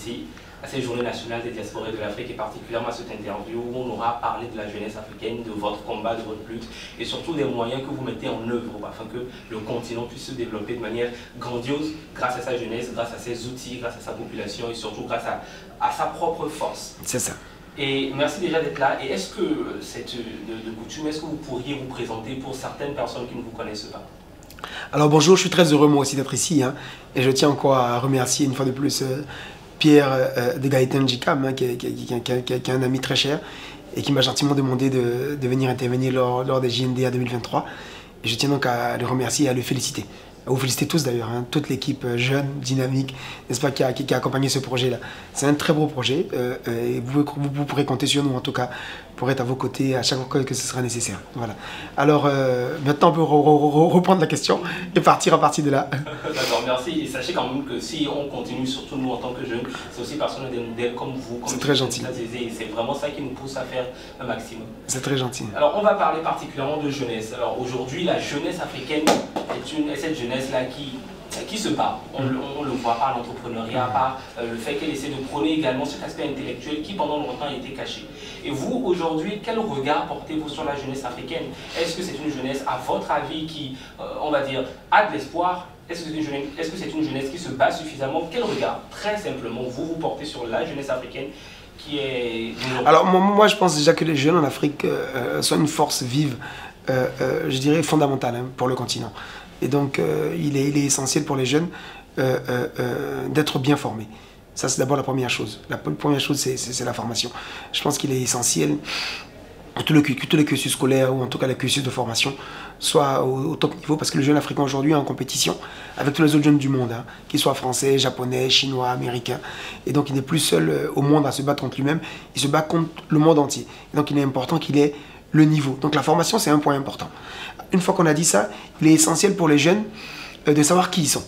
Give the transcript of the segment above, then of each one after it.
ici, à cette journée nationale des diasporas de l'Afrique et particulièrement à cette interview où on aura parlé de la jeunesse africaine, de votre combat, de votre lutte et surtout des moyens que vous mettez en œuvre afin que le continent puisse se développer de manière grandiose grâce à sa jeunesse, grâce à ses outils, grâce à sa population et surtout grâce à sa propre force. C'est ça. Et merci déjà d'être là. Et est-ce que c'est de coutume, est-ce que vous pourriez vous présenter pour certaines personnes qui ne vous connaissent pas? Alors bonjour, je suis très heureux moi aussi d'être ici. Et je tiens encore à remercier une fois de plus Pierre de Gaëtan Jikam, qui est un ami très cher et qui m'a gentiment demandé de venir intervenir lors des JNDA 2023. Et je tiens donc à le remercier et à le féliciter. À vous féliciter tous d'ailleurs, toute l'équipe jeune, dynamique, n'est-ce pas, qui a accompagné ce projet-là. C'est un très beau projet et vous pourrez compter sur nous en tout cas pour être à vos côtés à chaque fois que ce sera nécessaire. Voilà. Alors maintenant on peut reprendre la question et partir à partir de là. D'accord, merci. Et sachez quand même que si on continue, surtout nous en tant que jeunes, c'est aussi parce qu'on a des modèles comme vous. C'est très gentil. Et c'est vraiment ça qui nous pousse à faire un maximum. C'est très gentil. Alors on va parler particulièrement de jeunesse. Alors aujourd'hui, la jeunesse africaine est cette jeunesse-là qui se bat. On le voit par l'entrepreneuriat, par le fait qu'elle essaie de prôner également cet aspect intellectuel qui pendant longtemps a été caché. Et vous, aujourd'hui, quel regard portez-vous sur la jeunesse africaine? Est-ce que c'est une jeunesse, à votre avis, qui, on va dire, a de l'espoir? Est-ce que c'est une jeunesse qui se bat suffisamment? Quel regard, très simplement, vous portez sur la jeunesse africaine qui est... Alors moi, je pense déjà que les jeunes en Afrique sont une force vive, je dirais fondamentale pour le continent. Et donc, il est essentiel pour les jeunes d'être bien formés. Ça, c'est d'abord la première chose. La première chose, c'est la formation. Je pense qu'il est essentiel que tous les cursus scolaires, ou en tout cas les cursus de formation, soient au top niveau, parce que le jeune africain aujourd'hui est en compétition avec tous les autres jeunes du monde, qu'ils soient français, japonais, chinois, américains. Et donc, il n'est plus seul au monde à se battre contre lui-même, il se bat contre le monde entier. Et donc, il est important qu'il ait le niveau. Donc, la formation, c'est un point important. Une fois qu'on a dit ça, il est essentiel pour les jeunes de savoir qui ils sont,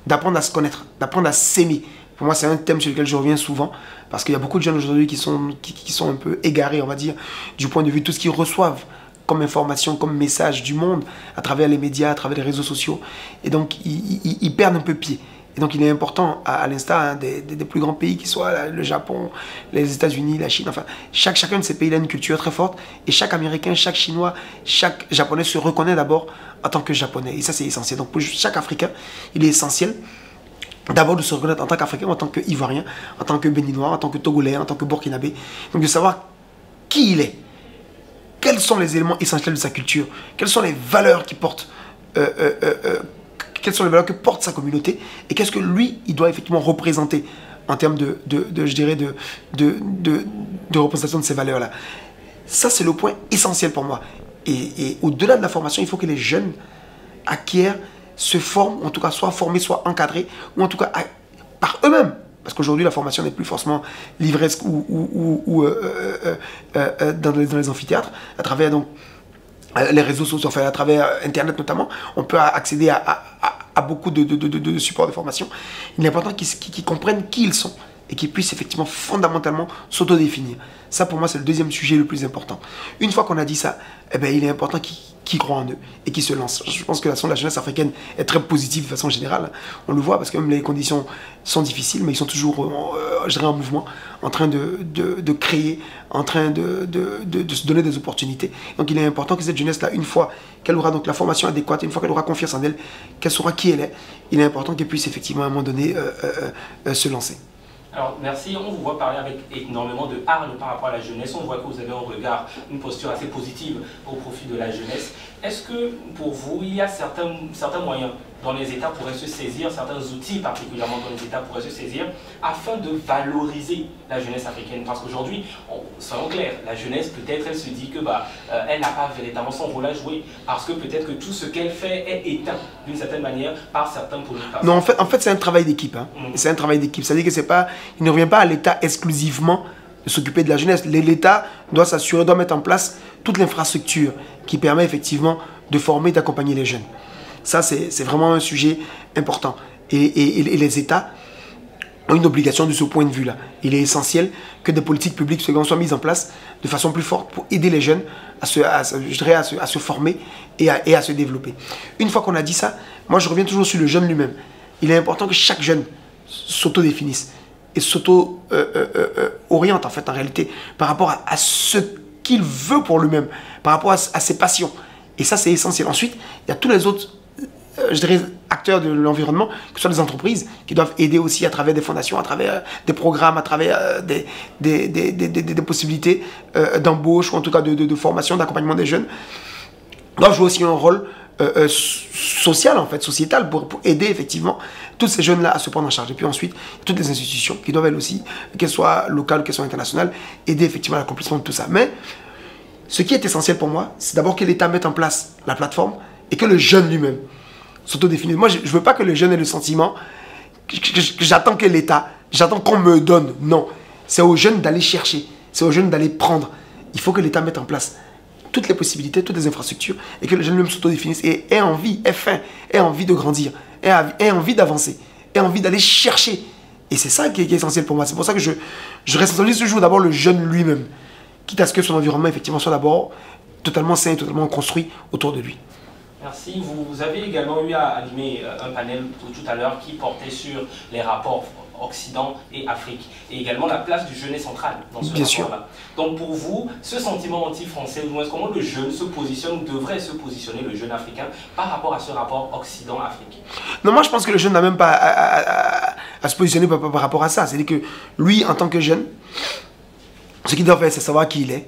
d'apprendre à se connaître, d'apprendre à s'aimer. Pour moi, c'est un thème sur lequel je reviens souvent, parce qu'il y a beaucoup de jeunes aujourd'hui qui sont un peu égarés, on va dire, du point de vue de tout ce qu'ils reçoivent comme information, comme message du monde, à travers les médias, à travers les réseaux sociaux. Et donc, ils perdent un peu pied. Et donc, il est important, à l'instar des plus grands pays, qui soient le Japon, les États-Unis, la Chine, enfin, chacun de ces pays a une culture très forte. Et chaque Américain, chaque Chinois, chaque Japonais se reconnaît d'abord en tant que Japonais. Et ça, c'est essentiel. Donc, pour chaque Africain, il est essentiel d'abord de se reconnaître en tant qu'Africain, en tant qu'Ivoirien, en tant que Béninois, en tant que Togolais, en tant que Burkinabé. Donc, de savoir qui il est. Quels sont les éléments essentiels de sa culture? Quelles sont les valeurs qu'il porte quelles sont les valeurs que porte sa communauté et qu'est-ce que lui, il doit effectivement représenter en termes je dirais, de représentation de ces valeurs-là. Ça, c'est le point essentiel pour moi. Et au-delà de la formation, il faut que les jeunes acquièrent, se forment, en tout cas soient formés, soient encadrés, ou en tout cas par eux-mêmes. Parce qu'aujourd'hui, la formation n'est plus forcément livresque ou dans les amphithéâtres, à travers donc les réseaux sociaux, enfin à travers Internet notamment, on peut accéder à beaucoup de supports de formation. Il est important qu'ils comprennent qui ils sont et qu'ils puissent effectivement fondamentalement s'autodéfinir. Ça pour moi c'est le deuxième sujet le plus important. Une fois qu'on a dit ça, eh bien, il est important qu'ils croient en eux et qu'ils se lancent. Je pense que la jeunesse africaine est très positive de façon générale. On le voit parce que même les conditions sont difficiles, mais ils sont toujours je dirais, en mouvement, en train de créer, en train de se donner des opportunités. Donc il est important que cette jeunesse-là, une fois qu'elle aura donc la formation adéquate, une fois qu'elle aura confiance en elle, qu'elle saura qui elle est, il est important qu'elle puisse effectivement à un moment donné se lancer. Alors merci, on vous voit parler avec énormément de hargne par rapport à la jeunesse, on voit que vous avez un regard, une posture assez positive au profit de la jeunesse. Est-ce que pour vous, il y a certains moyens dont les États pourraient se saisir, certains outils particulièrement dont les États pourraient se saisir, afin de valoriser la jeunesse africaine? Parce qu'aujourd'hui, soyons clairs, la jeunesse peut-être elle se dit que elle n'a pas véritablement son rôle à jouer, parce que peut-être que tout ce qu'elle fait est éteint d'une certaine manière par certains politiques. Non, en fait c'est un travail d'équipe. C'est un travail d'équipe. C'est-à-dire que c'est pas, il ne revient pas à l'État exclusivement de s'occuper de la jeunesse. L'État doit s'assurer, doit mettre en place toute l'infrastructure qui permet effectivement de former, d'accompagner les jeunes. Ça, c'est vraiment un sujet important. Et les États ont une obligation de ce point de vue-là. Il est essentiel que des politiques publiques soient mises en place de façon plus forte pour aider les jeunes à se former et à se développer. Une fois qu'on a dit ça, moi je reviens toujours sur le jeune lui-même. Il est important que chaque jeune s'autodéfinisse. et s'auto-oriente en fait en réalité par rapport à ce qu'il veut pour lui-même, par rapport à ses passions. Et ça c'est essentiel. Ensuite, il y a tous les autres, je dirais, acteurs de l'environnement, que ce soit les entreprises, qui doivent aider aussi à travers des fondations, à travers des programmes, à travers des possibilités d'embauche, ou en tout cas de formation, d'accompagnement des jeunes, doivent jouer aussi un rôle social, en fait, sociétal, pour aider effectivement tous ces jeunes-là à se prendre en charge. Et puis ensuite, toutes les institutions qui doivent elles aussi, qu'elles soient locales ou qu'elles soient internationales, aider effectivement à l'accomplissement de tout ça. Mais ce qui est essentiel pour moi, c'est d'abord que l'État mette en place la plateforme et que le jeune lui-même s'autodéfinisse. Moi, je ne veux pas que le jeune ait le sentiment que j'attends que l'État, j'attends qu'on me donne. Non, c'est aux jeunes d'aller chercher, c'est aux jeunes d'aller prendre. Il faut que l'État mette en place toutes les possibilités, toutes les infrastructures, et que le jeune lui-même s'autodéfinisse et ait envie, ait faim, ait envie de grandir, ait envie d'avancer, ait envie d'aller chercher. Et c'est ça qui est essentiel pour moi. C'est pour ça que je responsabilise toujours d'abord le jeune lui-même, quitte à ce que son environnement effectivement soit d'abord totalement sain et totalement construit autour de lui. Merci. Vous avez également eu à animer un panel tout à l'heure qui portait sur les rapports Occident et Afrique, et également la place du jeune est centrale dans ce rapport-là. Donc pour vous, ce sentiment anti-français, ou moins comment le jeune se positionne, ou devrait se positionner, le jeune africain, par rapport à ce rapport Occident-Afrique? Non, moi je pense que le jeune n'a même pas à se positionner par rapport à ça. C'est-à-dire que lui, en tant que jeune, ce qu'il doit faire, c'est savoir qui il est,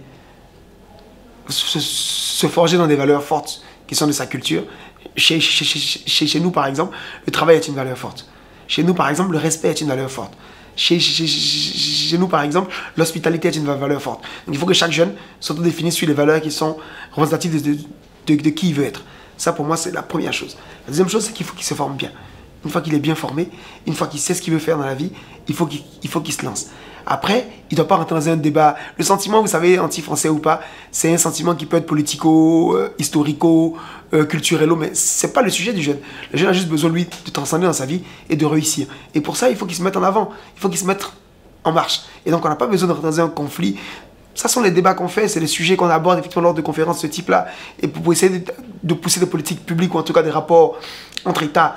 se forger dans des valeurs fortes qui sont de sa culture. Chez nous, par exemple, le travail est une valeur forte. Chez nous, par exemple, le respect est une valeur forte. Chez nous, par exemple, l'hospitalité est une valeur forte. Donc il faut que chaque jeune s'autodéfinisse sur les valeurs qui sont représentatives de qui il veut être. Ça, pour moi, c'est la première chose. La deuxième chose, c'est qu'il faut qu'il se forme bien. Une fois qu'il est bien formé, une fois qu'il sait ce qu'il veut faire dans la vie, il faut qu'il se lance. Après, il ne doit pas rentrer dans un débat. Le sentiment, vous savez, anti-français ou pas, c'est un sentiment qui peut être politico, historico, culturello, mais ce n'est pas le sujet du jeune. Le jeune a juste besoin, lui, de transcender dans sa vie et de réussir. Et pour ça, il faut qu'il se mette en avant. Il faut qu'il se mette en marche. Et donc, on n'a pas besoin de rentrer dans un conflit. Ça sont les débats qu'on fait, c'est les sujets qu'on aborde effectivement lors de conférences de ce type-là. Et pour essayer de pousser des politiques publiques ou en tout cas des rapports entre États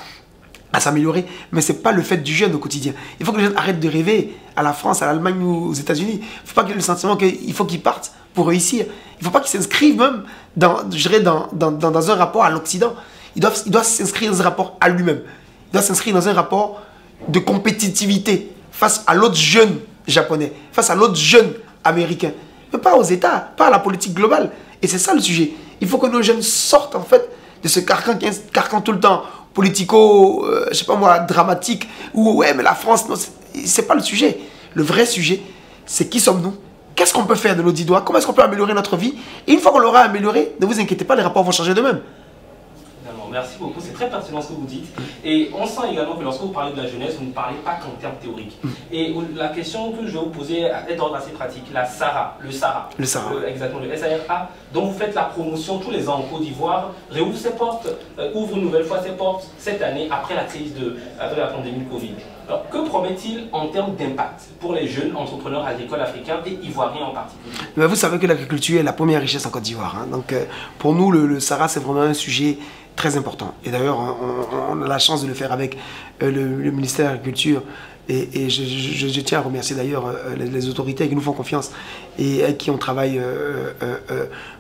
à s'améliorer, mais ce n'est pas le fait du jeune au quotidien. Il faut que le jeune arrête de rêver à la France, à l'Allemagne ou aux États-Unis. Il ne faut pas qu'il ait le sentiment qu'il faut qu'il parte pour réussir. Il ne faut pas qu'il s'inscrive même dans un rapport à l'Occident. Il doit s'inscrire dans un rapport à lui-même. Il doit s'inscrire dans un rapport de compétitivité face à l'autre jeune japonais, face à l'autre jeune américain. Mais pas aux États, pas à la politique globale. Et c'est ça le sujet. Il faut que nos jeunes sortent en fait de ce carcan tout le temps politico, je sais pas moi, dramatique, ou ouais, mais la France, non, c'est pas le sujet. Le vrai sujet, c'est qui sommes-nous? Qu'est-ce qu'on peut faire de nos 10 doigts? Comment est-ce qu'on peut améliorer notre vie? Et une fois qu'on l'aura amélioré, ne vous inquiétez pas, les rapports vont changer d'eux-mêmes. Merci beaucoup, c'est très pertinent ce que vous dites. Et on sent également que lorsque vous parlez de la jeunesse, vous ne parlez pas qu'en termes théoriques. Et la question que je vais vous poser est d'ordre assez pratique. La SARA, le SARA. Le SARA. Exactement, le SARA, dont vous faites la promotion tous les ans en Côte d'Ivoire, réouvre ses portes, ouvre une nouvelle fois ses portes cette année après la crise après la pandémie de Covid. Alors, que promet-il en termes d'impact pour les jeunes entrepreneurs agricoles africains et ivoiriens en particulier? Mais vous savez que l'agriculture est la première richesse en Côte d'Ivoire. Hein. Donc, pour nous, le SARA, c'est vraiment un sujet très important. Et d'ailleurs, on a la chance de le faire avec le ministère de l'Agriculture. Et je tiens à remercier d'ailleurs les autorités qui nous font confiance et avec qui on travaille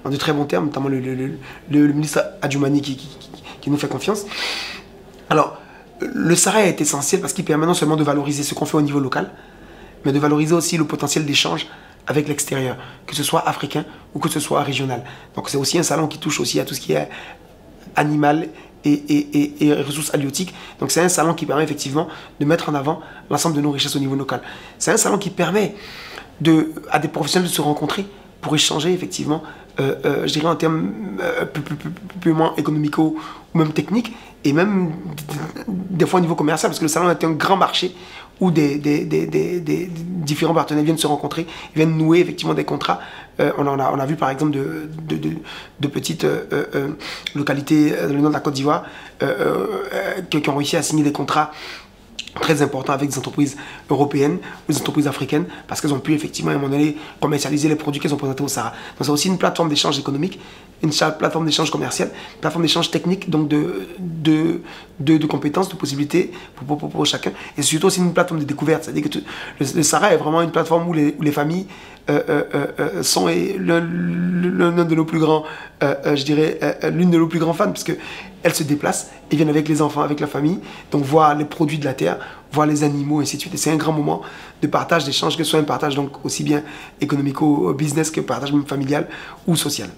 en de très bons termes, notamment le ministre Adjoumani qui nous fait confiance. Alors, le SARA est essentiel parce qu'il permet non seulement de valoriser ce qu'on fait au niveau local, mais de valoriser aussi le potentiel d'échange avec l'extérieur, que ce soit africain ou que ce soit régional. Donc c'est aussi un salon qui touche aussi à tout ce qui est animal et ressources halieutiques. Donc c'est un salon qui permet effectivement de mettre en avant l'ensemble de nos richesses au niveau local. C'est un salon qui permet à des professionnels de se rencontrer pour échanger effectivement, je dirais en termes purement économico ou même techniques, et même des fois au niveau commercial, parce que le salon est un grand marché où des différents partenaires viennent se rencontrer, viennent nouer effectivement des contrats. On a vu par exemple de petites localités dans le nord de la Côte d'Ivoire qui ont réussi à signer des contrats très important avec des entreprises européennes ou des entreprises africaines parce qu'elles ont pu effectivement à un moment donné commercialiser les produits qu'elles ont présentés au Sahara. Donc c'est aussi une plateforme d'échange économique, une plateforme d'échange commercial, une plateforme d'échange technique, donc de compétences, de possibilités pour chacun. Et c'est surtout aussi une plateforme de découverte. C'est-à-dire que le Sahara est vraiment une plateforme où les familles sont l'un de nos plus grands, je dirais, l'une de nos plus grands fans parce que elles se déplacent et viennent avec les enfants, avec la famille, donc voir les produits de la terre, voir les animaux, et ainsi de suite. Et c'est un grand moment de partage, d'échange, que ce soit un partage donc aussi bien économico-business que partage même familial ou social.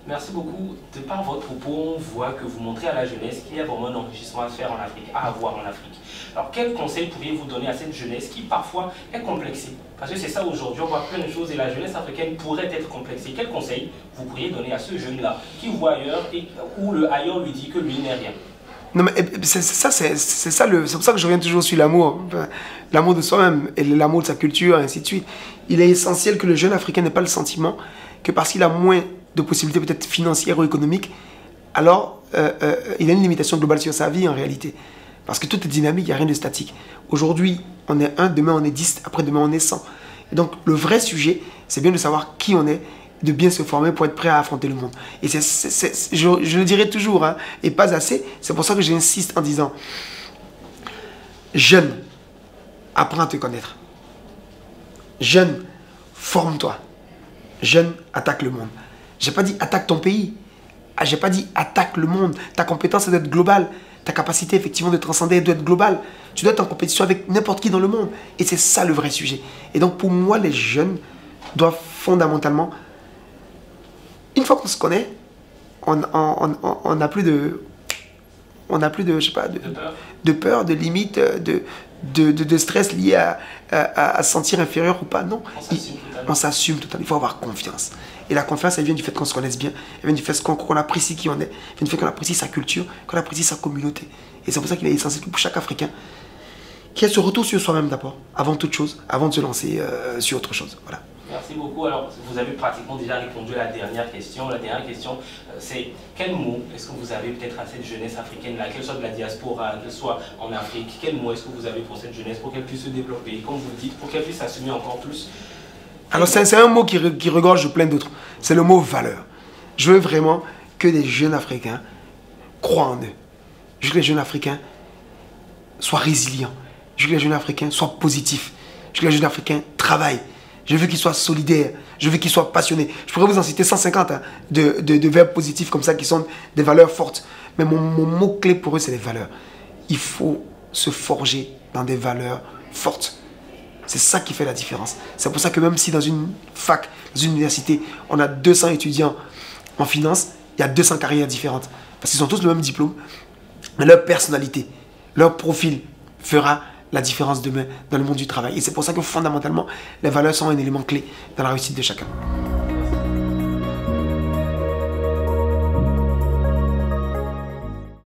Merci beaucoup. De par votre propos, on voit que vous montrez à la jeunesse qu'il y a vraiment un enrichissement à faire en Afrique, à avoir en Afrique. Alors, quels conseils pourriez-vous donner à cette jeunesse qui parfois est complexée? Parce que c'est ça aujourd'hui, on voit plein de choses et la jeunesse africaine pourrait être complexée. Quels conseils vous pourriez donner à ce jeune-là qui voit ailleurs et où le ailleurs lui dit que lui n'est rien? Non, mais c'est pour ça que je reviens toujours sur l'amour. L'amour de soi-même et l'amour de sa culture, et ainsi de suite. Il est essentiel que le jeune africain n'ait pas le sentiment que parce qu'il a moins de possibilités peut-être financières ou économiques, alors il a une limitation globale sur sa vie en réalité. Parce que tout est dynamique, il n'y a rien de statique. Aujourd'hui, on est 1, demain on est 10, après demain on est 100. Et donc le vrai sujet, c'est bien de savoir qui on est, de bien se former pour être prêt à affronter le monde. Et je le dirai toujours, hein, et pas assez. C'est pour ça que j'insiste en disant, jeune, apprends à te connaître. Jeune, forme-toi. Jeune, attaque le monde. J'ai pas dit attaque ton pays. J'ai pas dit attaque le monde. Ta compétence doit être globale. Ta capacité effectivement de transcender doit être globale. Tu dois être en compétition avec n'importe qui dans le monde. Et c'est ça le vrai sujet. Et donc pour moi, les jeunes doivent fondamentalement, une fois qu'on se connaît, on n'a plus de, je sais pas, de peur, de limite, de stress lié à se sentir inférieur ou pas. Non, on s'assume totalement. Il faut avoir confiance. Et la confiance, elle vient du fait qu'on se connaisse bien. Elle vient du fait qu'on apprécie qui on est. Elle vient du fait qu'on apprécie sa culture, qu'on apprécie sa communauté. Et c'est pour ça qu'il est essentiel pour chaque Africain qu'il y ait ce retour sur soi-même d'abord, avant toute chose, avant de se lancer sur autre chose. Voilà. Merci beaucoup. Alors, vous avez pratiquement déjà répondu à la dernière question. La dernière question, c'est quel mot est-ce que vous avez peut-être à cette jeunesse africaine-là, qu'elle soit de la diaspora, qu'elle soit en Afrique, quel mot est-ce que vous avez pour cette jeunesse pour qu'elle puisse se développer, comme vous le dites, pour qu'elle puisse s'assumer encore plus? Alors, c'est un mot qui regorge plein d'autres. C'est le mot valeur. Je veux vraiment que les jeunes Africains croient en eux. Je veux que les jeunes Africains soient résilients. Je veux que les jeunes Africains soient positifs. Je veux que les jeunes Africains travaillent. Je veux qu'ils soient solidaires. Je veux qu'ils soient passionnés. Je pourrais vous en citer 150 hein, de verbes positifs comme ça qui sont des valeurs fortes. Mais mon mot-clé pour eux, c'est les valeurs. Il faut se forger dans des valeurs fortes. C'est ça qui fait la différence. C'est pour ça que même si dans une fac, dans une université, on a 200 étudiants en finance, il y a 200 carrières différentes. Parce qu'ils ont tous le même diplôme, mais leur personnalité, leur profil fera la différence demain dans le monde du travail. Et c'est pour ça que fondamentalement, les valeurs sont un élément clé dans la réussite de chacun.